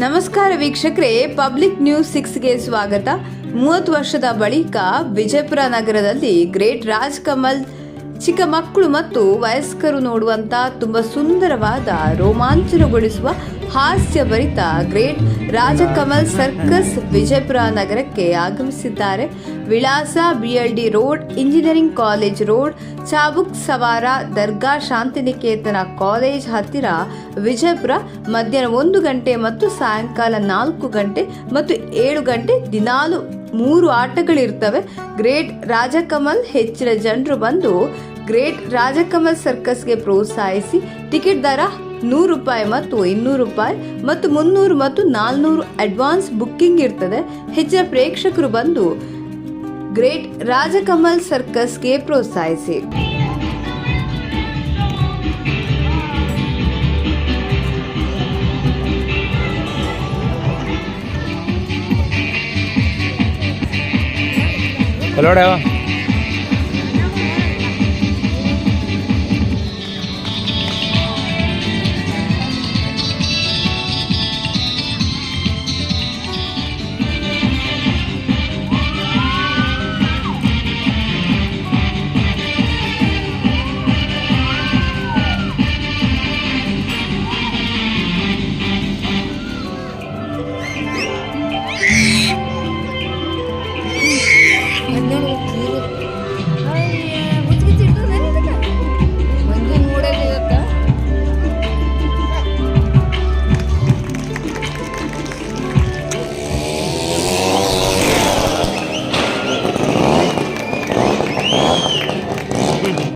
ನಮಸ್ಕಾರ ವೀಕ್ಷಕರೇ, public news 6ಗೆ ಸ್ವಾಗತ. 30 ವರ್ಷದ ಬಳಿಕ ವಿಜಯಪುರ ನಗರದಲ್ಲಿ ಗ್ರೇಟ್ ರಾಜ್ ಕಮಲ್ ಚಿಕ್ಕ ಮಕ್ಕಳು ಮತ್ತು ವಯಸ್ಕರು ನೋಡುವಂತ ತುಂಬಾ ಸುಂದರವಾದ ರೋಮಾಂಚನಗೊಳಿಸುವ ಹಾಸ್ಯಭರಿತ ಗ್ರೇಟ್ ರಾಜಕಮಲ್ ಸರ್ಕಸ್ ವಿಜಯಪುರ ನಗರಕ್ಕೆ ಆಗಮಿಸಿದ್ದಾರೆ. ವಿಳಾಸ BLD road, engineering college road, Chabuk Sawar Dargah Shantiniketan college ಹತ್ತಿರ ವಿಜಯಪುರ. ಮಧ್ಯಾಹ್ನ 1 ಗಂಟೆ ಮತ್ತು ಸಾಯಂಕಾಲ 4 ಗಂಟೆ ಮತ್ತು 7 ಗಂಟೆ ದಿನಾಲು 3 ಆಟಗಳಿರ್ತವೆ. ಗ್ರೇಟ್ ರಾಜಕಮಲ್ ಹೆಚ್ಚಿನ ಜನರು ಬಂದು ಗ್ರೇಟ್ ರಾಜಕಮಲ್ ಸರ್ಕಸ್ಗೆ ಪ್ರೋತ್ಸಾಹಿಸಿ. ಟಿಕೆಟ್ ದರ ₹100 ಮತ್ತು ₹200 ಮತ್ತು ₹300 ಮತ್ತು ₹400 ಅಡ್ವಾನ್ಸ್ ಬುಕ್ಕಿಂಗ್ ಇರ್ತದೆ. ಹೆಚ್ಚಿನ ಪ್ರೇಕ್ಷಕರು ಬಂದು ಗ್ರೇಟ್ ರಾಜಕಮಲ್ ಸರ್ಕಸ್ಗೆ ಪ್ರೋತ್ಸಾಹಿಸಿ. Hello,